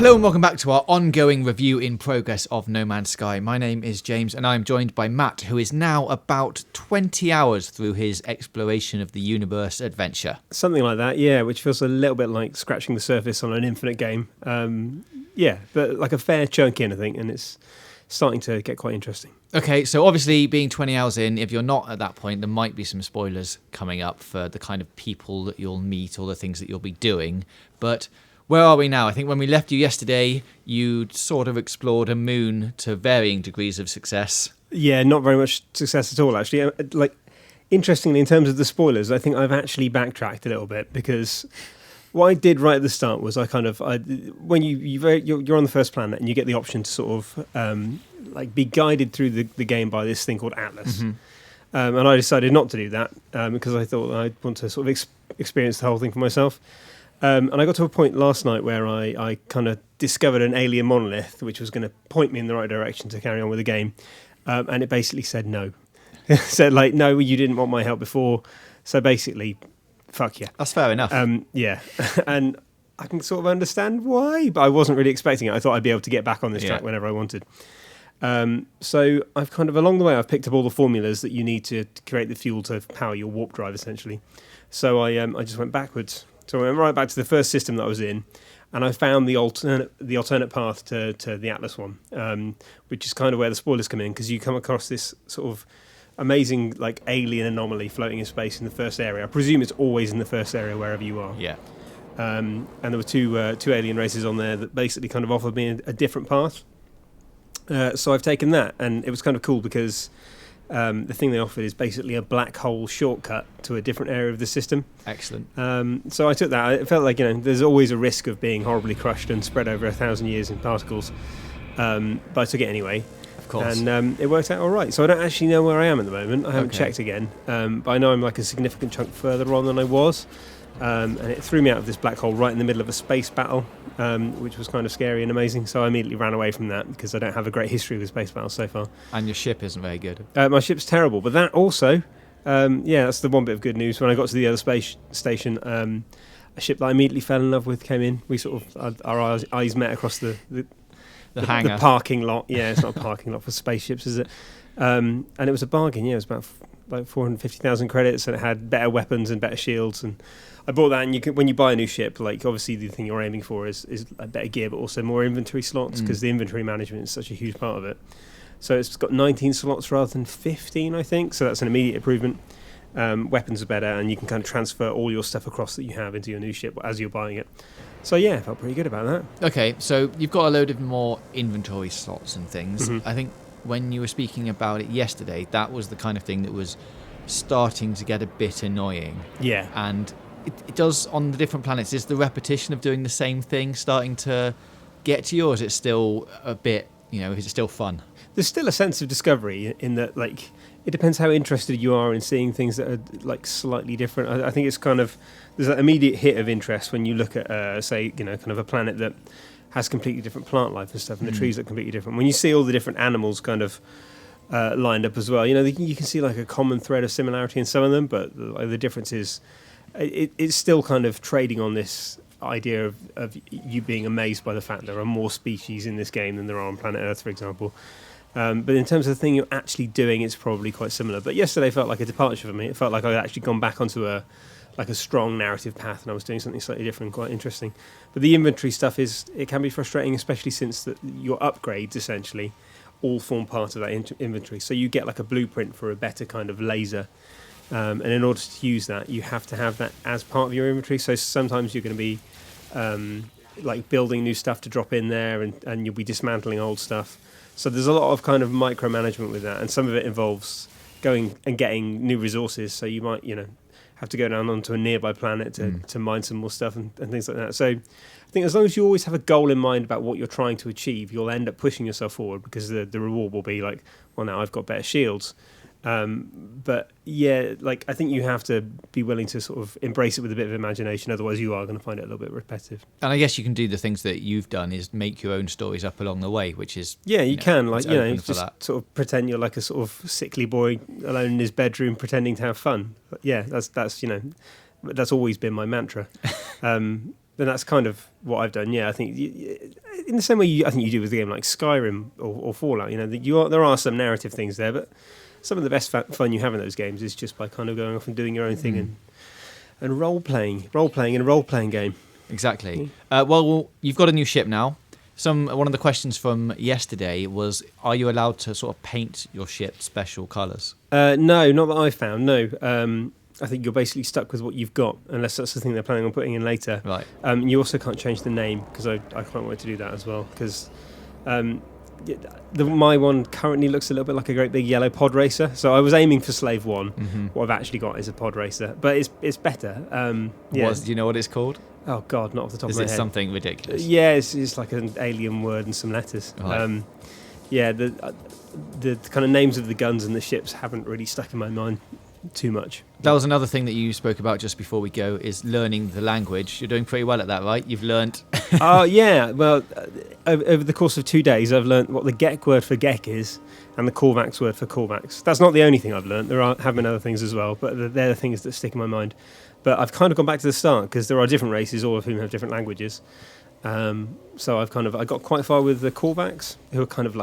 Hello and welcome back to our ongoing review in progress of No Man's Sky. My name is James and I'm joined by Matt, who is now about 20 hours through his exploration of the universe adventure. Something like that, yeah, which feels a little bit like scratching the surface on an infinite game. But like a fair chunk in, I think, and it's starting to get quite interesting. Okay, so obviously being 20 hours in, if you're not at that point, there might be some spoilers coming up for the kind of people that you'll meet or the things that you'll be doing, but where are we now? I think when we left you yesterday, you'd sort of explored a moon to varying degrees of success. Yeah, not very much success at all, actually. Interestingly, in terms of the spoilers, I think I've actually backtracked a little bit because what I did right at the start was when you're on the first planet and you get the option to sort of be guided through the game by this thing called Atlas. Mm-hmm. And I decided not to do that because I thought I'd want to sort of experience the whole thing for myself. And I got to a point last night where I kind of discovered an alien monolith which was going to point me in the right direction to carry on with the game. And it basically said no. It said, no, you didn't want my help before. So basically, fuck yeah. That's fair enough. Yeah. And I can sort of understand why, but I wasn't really expecting it. I thought I'd be able to get back on this track whenever I wanted. So I've kind of, along the way, I've picked up all the formulas that you need to create the fuel to power your warp drive, essentially. So I just went backwards. So I went right back to the first system that I was in, and I found the alternate path to the Atlas one, which is kind of where the spoilers come in, because you come across this sort of amazing alien anomaly floating in space in the first area. I presume it's always in the first area wherever you are. Yeah. And there were two alien races on there that basically kind of offered me a different path. So I've taken that, and it was kind of cool because the thing they offered is basically a black hole shortcut to a different area of the system. Excellent. So I took that. It felt like, there's always a risk of being horribly crushed and spread over 1,000 years in particles. But I took it anyway. Of course. And it worked out all right. So I don't actually know where I am at the moment. I haven't checked again. But I know I'm a significant chunk further on than I was. And it threw me out of this black hole right in the middle of a space battle, which was kind of scary and amazing. So I immediately ran away from that because I don't have a great history with space battles so far. And your ship isn't very good. My ship's terrible, but that also, that's the one bit of good news. When I got to the other space station, a ship that I immediately fell in love with came in. We sort of, our eyes met across the hangar. The parking lot. Yeah, it's not a parking lot for spaceships, is it? And it was a bargain. Yeah, it was about 450,000 credits, and it had better weapons and better shields. And I bought that. And when you buy a new ship, obviously the thing you're aiming for is a better gear, but also more inventory slots, because the inventory management is such a huge part of it. So it's got 19 slots rather than 15, I think. So that's an immediate improvement. Weapons are better, and you can kind of transfer all your stuff across that you have into your new ship as you're buying it. So yeah, I felt pretty good about that. Okay, so you've got a load of more inventory slots and things. Mm-hmm. I think when you were speaking about it yesterday, that was the kind of thing that was starting to get a bit annoying. Yeah. And it does, on the different planets, is the repetition of doing the same thing starting to get to you, or is it still a bit, is it still fun? There's still a sense of discovery in that, it depends how interested you are in seeing things that are, slightly different. I think it's kind of, there's that immediate hit of interest when you look at, say, kind of a planet that has completely different plant life and stuff, and the trees look completely different. When you see all the different animals kind of lined up as well, you can see a common thread of similarity in some of them, but the difference is it's still kind of trading on this idea of you being amazed by the fact there are more species in this game than there are on planet Earth, for example. But in terms of the thing you're actually doing, it's probably quite similar. But yesterday felt like a departure for me. It felt like I'd actually gone back onto a strong narrative path, and I was doing something slightly different, quite interesting. But the inventory stuff it can be frustrating, especially since your upgrades essentially all form part of that inventory. So you get a blueprint for a better kind of laser, and in order to use that, you have to have that as part of your inventory. So sometimes you're going to be building new stuff to drop in there, and you'll be dismantling old stuff. So there's a lot of kind of micromanagement with that, and some of it involves going and getting new resources. So you might, have to go down onto a nearby planet to mine some more stuff and things like that. So I think as long as you always have a goal in mind about what you're trying to achieve, you'll end up pushing yourself forward, because the reward will be now I've got better shields. But yeah, I think you have to be willing to sort of embrace it with a bit of imagination, otherwise you are going to find it a little bit repetitive. And I guess you can do the things that you've done, is make your own stories up along the way, which is you can just that. Sort of pretend you're like a sort of sickly boy alone in his bedroom pretending to have fun. But yeah, that's always been my mantra. then that's kind of what I've done. Yeah, I think in the same way I think you do with a game like Skyrim or Fallout. There are some narrative things there, but some of the best fun you have in those games is just by kind of going off and doing your own thing and role playing in a role playing game. Exactly. Well, you've got a new ship now. One of the questions from yesterday was, are you allowed to sort of paint your ship special colours? No, not that I've found. No. I think you're basically stuck with what you've got, unless that's the thing they're planning on putting in later. Right. You also can't change the name, because I can't wait to do that as well. Because my one currently looks a little bit like a great big yellow pod racer. So I was aiming for Slave 1. Mm-hmm. What I've actually got is a pod racer, but it's better. Do you know what it's called? Oh God, not off the top of my head. Is it something ridiculous? Yeah, it's like an alien word and some letters. Right. The kind of names of the guns and the ships haven't really stuck in my mind too much. That was another thing that you spoke about just before we go, is learning the language. You're doing pretty well at that, right? You've learnt. Oh, yeah. Well, over the course of 2 days, I've learnt what the Gek word for Gek is and the Korvax word for Korvax. That's not the only thing I've learnt. There have been other things as well, but they're the things that stick in my mind. But I've kind of gone back to the start, because there are different races, all of whom have different languages. So I got quite far with the Korvax, who are kind of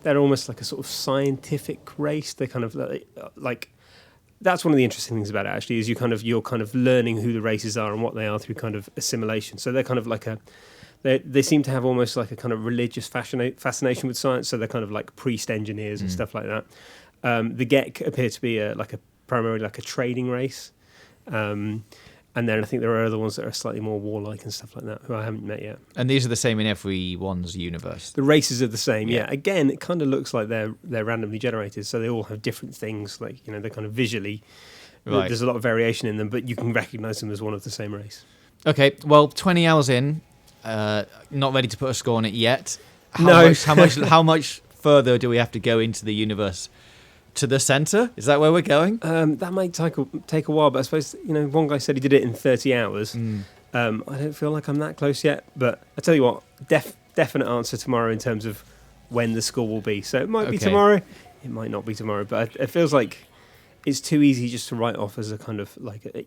they're almost like a sort of scientific race. They're kind of like that's one of the interesting things about it, actually, is you're kind of learning who the races are and what they are through kind of assimilation. So they're kind of like they seem to have almost like a kind of religious fascination with science. So they're kind of like priest engineers and stuff like that. The Gek appear to be primarily like a trading race. And then I think there are other ones that are slightly more warlike and stuff like that, who I haven't met yet. And these are the same in everyone's universe? The races are the same, yeah. Again, it kind of looks like they're randomly generated, so they all have different things. Like, they're kind of visually... Right. There's a lot of variation in them, but you can recognise them as one of the same race. Okay, well, 20 hours in, not ready to put a score on it yet. How much further do we have to go into the universe? To the centre? Is that where we're going? That might take a while, but I suppose, one guy said he did it in 30 hours. I don't feel like I'm that close yet, but I tell you what, definite answer tomorrow in terms of when the score will be. So it might be tomorrow, it might not be tomorrow, but it feels like it's too easy just to write off as a kind of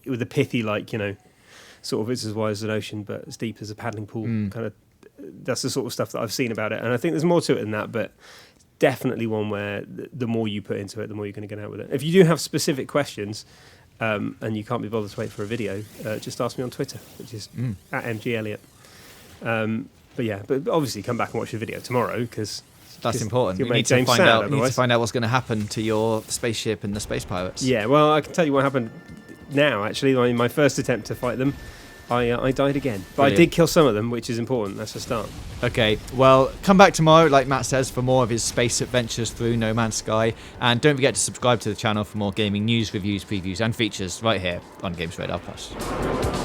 with a pithy, sort of it's as wide as an ocean, but as deep as a paddling pool. Kind of, that's the sort of stuff that I've seen about it, and I think there's more to it than that, but definitely one where the more you put into it, the more you're going to get out with it. If you do have specific questions and you can't be bothered to wait for a video, just ask me on Twitter, which is at @MGElliott. But obviously come back and watch the video tomorrow, because that's important. You need to find out what's going to happen to your spaceship and the space pirates. Yeah, well, I can tell you what happened now, actually. In my first attempt to fight them, I died again. But Brilliant. I did kill some of them, which is important. That's a start. Okay, well, come back tomorrow, like Matt says, for more of his space adventures through No Man's Sky. And don't forget to subscribe to the channel for more gaming news, reviews, previews, and features right here on GamesRadar Plus.